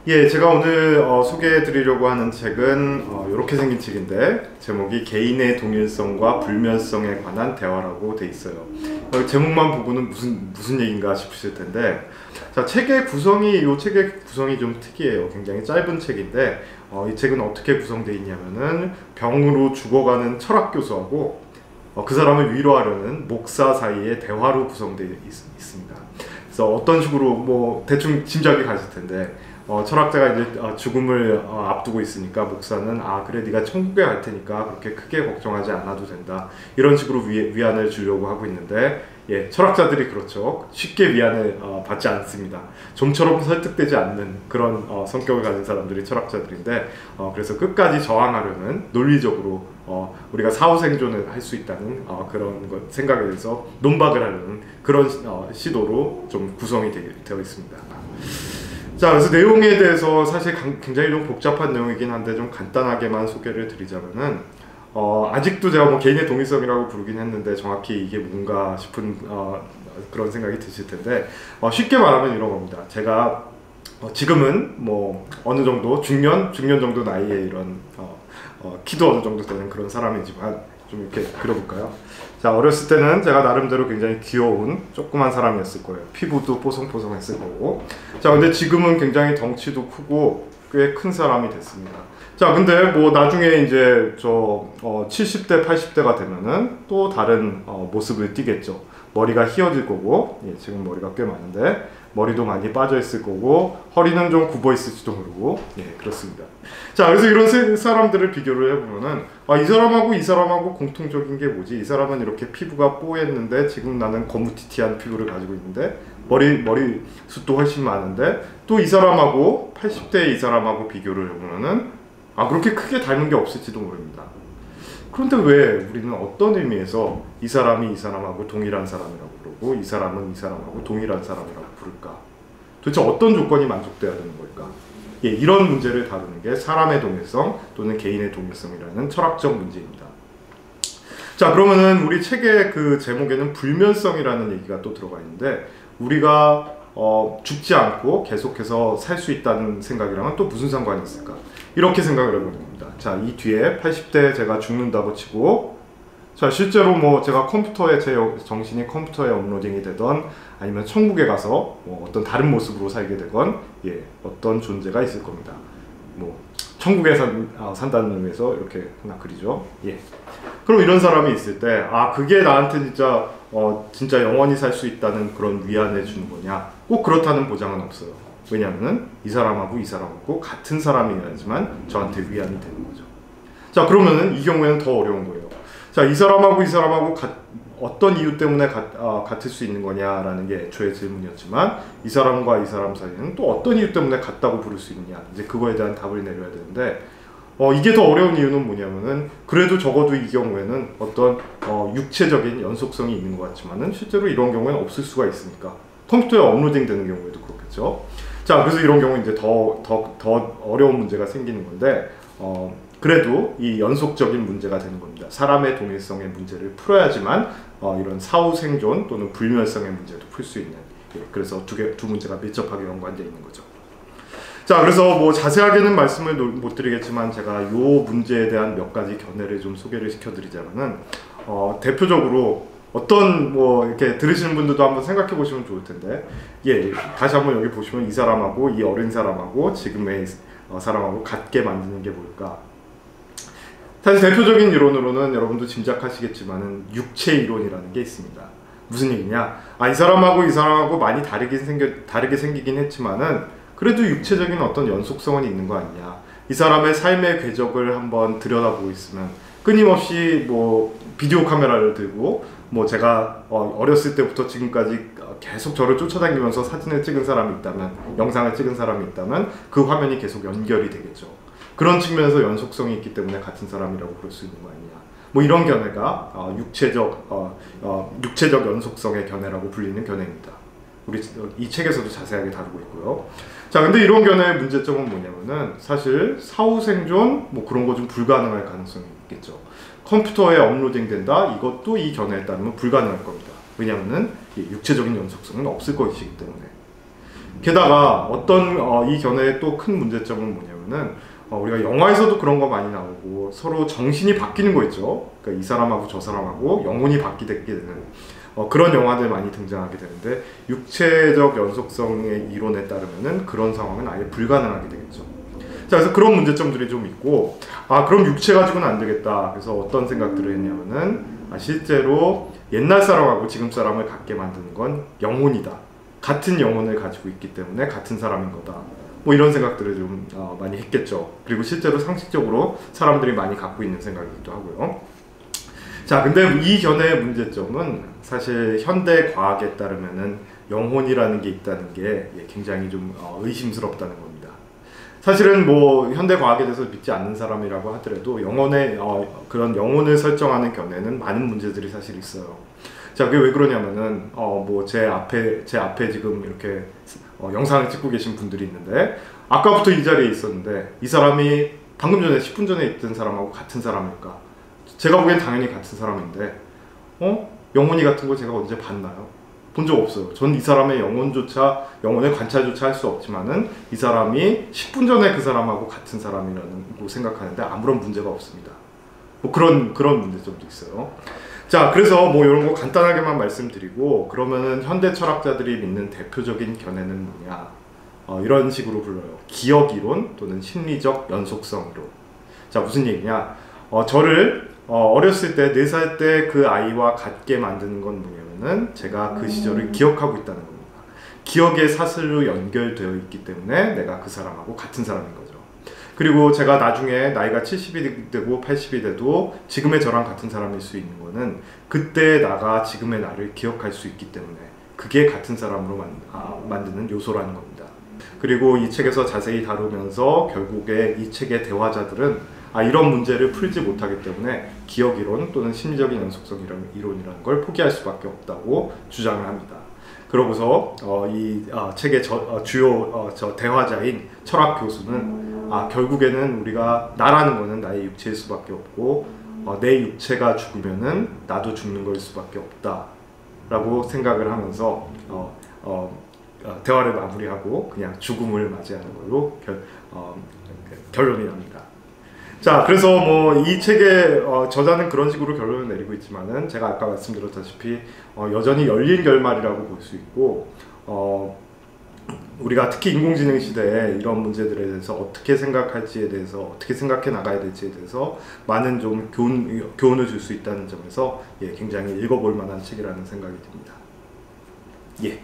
예, 제가 오늘 소개해 드리려고 하는 책은 이렇게 생긴 책인데 제목이 개인의 동일성과 불면성에 관한 대화라고 돼 있어요. 제목만 보고는 무슨 얘기인가 싶으실 텐데, 자, 이 책의 구성이 좀 특이해요. 굉장히 짧은 책인데 이 책은 어떻게 구성되어 있냐면은 병으로 죽어가는 철학 교수하고 그 사람을 위로하려는 목사 사이의 대화로 구성되어 있습니다. 그래서 어떤 식으로 뭐 대충 짐작이 가실 텐데, 철학자가 이제 죽음을 앞두고 있으니까 목사는 그래, 네가 천국에 갈 테니까 그렇게 크게 걱정하지 않아도 된다, 이런 식으로 위안을 주려고 하고 있는데, 예, 철학자들이 그렇죠. 쉽게 위안을 받지 않습니다. 좀처럼 설득되지 않는 그런 성격을 가진 사람들이 철학자들인데, 그래서 끝까지 저항하려는, 논리적으로 우리가 사후생존을 할 수 있다는 그런 생각에 대해서 논박을 하려는 그런 시도로 좀 구성이 되어 있습니다. 자, 그래서 내용에 대해서 사실 굉장히 좀 복잡한 내용이긴 한데 좀 간단하게만 소개를 드리자면은, 아직도 제가 뭐 개인의 동일성이라고 부르긴 했는데 정확히 이게 뭔가 싶은 그런 생각이 드실 텐데, 쉽게 말하면 이런 겁니다. 제가 지금은 뭐 어느 정도 중년 정도 나이에 이런 키도 어느 정도 되는 그런 사람이지만, 좀 이렇게 그려볼까요? 자, 어렸을 때는 제가 나름대로 굉장히 귀여운 조그만 사람이었을 거예요. 피부도 뽀송뽀송했을 거고. 자, 근데 지금은 굉장히 덩치도 크고 꽤 큰 사람이 됐습니다. 자, 근데 뭐 나중에 이제 70대, 80대가 되면은 또 다른 모습을 띠겠죠. 머리가 휘어질 거고, 예, 지금 머리가 꽤 많은데 머리도 많이 빠져 있을 거고, 허리는 좀 굽어 있을지도 모르고, 예, 그렇습니다. 자, 그래서 이런 세 사람들을 비교를 해보면은, 이 사람하고 공통적인 게 뭐지? 이 사람은 이렇게 피부가 뽀했는데 지금 나는 거무튀튀한 피부를 가지고 있는데 머리 숱도 훨씬 많은데, 또 이 사람하고 80대 이 사람하고 비교를 해보면은 그렇게 크게 닮은 게 없을지도 모릅니다. 그런데 왜 우리는 어떤 의미에서 이 사람이 이 사람하고 동일한 사람이라고 그러고 이 사람은 이 사람하고 동일한 사람이라고 부를까? 도대체 어떤 조건이 만족돼야 되는 걸까? 예, 이런 문제를 다루는 게 사람의 동일성 또는 개인의 동일성이라는 철학적 문제입니다. 자, 그러면은 우리 책의 그 제목에는 불면성이라는 얘기가 또 들어가 있는데, 우리가 죽지 않고 계속해서 살 수 있다는 생각이랑은 또 무슨 상관이 있을까? 이렇게 생각을 해보는 겁니다. 자, 이 뒤에 80대 제가 죽는다고 치고, 자, 실제로 뭐 제가 제 정신이 컴퓨터에 업로딩이 되던, 아니면 천국에 가서 뭐 어떤 다른 모습으로 살게 되건, 예, 어떤 존재가 있을 겁니다. 뭐 천국에 산다는 의미에서 이렇게 하나 그리죠. 예. 그럼 이런 사람이 있을 때, 그게 나한테 진짜 영원히 살 수 있다는 그런 위안을 주는 거냐? 꼭 그렇다는 보장은 없어요. 왜냐하면 이 사람하고 같은 사람이어야지만 저한테 위안이 되는 거죠. 자, 그러면은 이 경우에는 더 어려운 거예요. 자, 이 사람하고 어떤 이유 때문에 같을 수 있는 거냐라는 게 애초에 질문이었지만, 이 사람과 이 사람 사이에는 또 어떤 이유 때문에 같다고 부를 수 있느냐, 이제 그거에 대한 답을 내려야 되는데, 이게 더 어려운 이유는 뭐냐면은, 그래도 적어도 이 경우에는 어떤 육체적인 연속성이 있는 것 같지만은 실제로 이런 경우에는 없을 수가 있으니까, 컴퓨터에 업로딩 되는 경우에도 그렇겠죠. 자, 그래서 이런 경우 이제 더 어려운 문제가 생기는 건데, 그래도 이 연속적인 문제가 되는 겁니다. 사람의 동일성의 문제를 풀어야지만 이런 사후 생존 또는 불멸성의 문제도 풀 수 있는, 예, 그래서 두 문제가 밀접하게 연관되어 있는 거죠. 자, 그래서 뭐 자세하게는 말씀을 못 드리겠지만 제가 이 문제에 대한 몇 가지 견해를 좀 소개를 시켜드리자면은, 대표적으로 어떤 뭐 이렇게 들으시는 분들도 한번 생각해 보시면 좋을 텐데, 예, 다시 한번 여기 보시면 이 사람하고 이 어린 사람하고 지금의 사람하고 같게 만드는 게 뭘까? 사실 대표적인 이론으로는 여러분도 짐작하시겠지만은 육체 이론이라는 게 있습니다. 무슨 얘기냐? 이 사람하고 많이 다르게 생기긴 했지만은 그래도 육체적인 어떤 연속성은 있는 거 아니냐? 이 사람의 삶의 궤적을 한번 들여다보고 있으면 끊임없이 뭐 비디오 카메라를 들고, 뭐 제가 어렸을 때부터 지금까지 계속 저를 쫓아다니면서 사진을 찍은 사람이 있다면, 영상을 찍은 사람이 있다면 그 화면이 계속 연결이 되겠죠. 그런 측면에서 연속성이 있기 때문에 같은 사람이라고 볼 수 있는 거 아니냐. 뭐 이런 견해가 육체적 연속성의 견해라고 불리는 견해입니다. 우리 이 책에서도 자세하게 다루고 있고요. 자, 근데 이런 견해의 문제점은 뭐냐면은, 사실 사후 생존 뭐 그런 거 좀 불가능할 가능성이 있겠죠. 컴퓨터에 업로딩 된다, 이것도 이 견해에 따르면 불가능할 겁니다. 왜냐하면은 육체적인 연속성은 없을 것이기 때문에. 게다가 이 견해의 또 큰 문제점은 뭐냐면은 우리가 영화에서도 그런 거 많이 나오고 서로 정신이 바뀌는 거 있죠. 그러니까 이 사람하고 저 사람하고 영혼이 바뀌게 되는 그런 영화들 많이 등장하게 되는데, 육체적 연속성의 이론에 따르면은 그런 상황은 아예 불가능하게 되겠죠. 자, 그래서 그런 문제점들이 좀 있고, 그럼 육체 가지고는 안 되겠다. 그래서 어떤 생각들을 했냐면은, 실제로 옛날 사람하고 지금 사람을 같게 만드는 건 영혼이다. 같은 영혼을 가지고 있기 때문에 같은 사람인 거다. 뭐 이런 생각들을 좀 많이 했겠죠. 그리고 실제로 상식적으로 사람들이 많이 갖고 있는 생각이기도 하고요. 자, 근데 이 견해의 문제점은 사실 현대 과학에 따르면은 영혼이라는 게 있다는 게 굉장히 좀 의심스럽다는 겁니다. 사실은 뭐 현대 과학에 대해서 믿지 않는 사람이라고 하더라도 그런 영혼을 설정하는 견해는 많은 문제들이 사실 있어요. 자, 그게 왜 그러냐면은 뭐 제 앞에 지금 이렇게 영상을 찍고 계신 분들이 있는데, 아까부터 이 자리에 있었는데 이 사람이 방금 전에 10분 전에 있던 사람하고 같은 사람일까? 제가 보기엔 당연히 같은 사람인데 영혼이 같은 거 제가 언제 봤나요? 본 적 없어요. 전 이 사람의 영혼의 관찰조차 할 수 없지만은 이 사람이 10분 전에 그 사람하고 같은 사람이라고 생각하는데 아무런 문제가 없습니다. 뭐 그런 문제점도 있어요. 자, 그래서 뭐 이런 거 간단하게만 말씀드리고, 그러면은 현대 철학자들이 믿는 대표적인 견해는 뭐냐? 이런 식으로 불러요. 기억 이론 또는 심리적 연속성 이론. 자, 무슨 얘기냐? 저를 어렸을 때 4살 때 그 아이와 같게 만드는 건 뭐냐면은 제가 그 시절을 기억하고 있다는 겁니다. 기억의 사슬로 연결되어 있기 때문에 내가 그 사람하고 같은 사람인 거죠. 그리고 제가 나중에 나이가 70이 되고 80이 돼도 지금의 저랑 같은 사람일 수 있는 거는 그때 나가 지금의 나를 기억할 수 있기 때문에 그게 같은 사람으로 만드는 요소라는 겁니다. 그리고 이 책에서 자세히 다루면서 결국에 이 책의 대화자들은 이런 문제를 풀지 못하기 때문에 기억 이론 또는 심리적인 연속성 이론이라는 걸 포기할 수밖에 없다고 주장을 합니다. 그러고서 이 책의 주요 대화자인 철학 교수는 결국에는 우리가 나라는 거는 나의 육체일 수밖에 없고 내 육체가 죽으면은 나도 죽는 거일 수밖에 없다라고 생각을 하면서 대화를 마무리하고 그냥 죽음을 맞이하는 걸로 결론이 납니다. 자, 그래서 뭐 이 책의 저자는 그런 식으로 결론을 내리고 있지만은 제가 아까 말씀드렸다시피 여전히 열린 결말이라고 볼 수 있고, 우리가 특히 인공지능 시대에 이런 문제들에 대해서 어떻게 생각할지에 대해서, 어떻게 생각해 나가야 될지에 대해서 많은 좀 교훈을 줄 수 있다는 점에서 굉장히 읽어볼 만한 책이라는 생각이 듭니다. 예.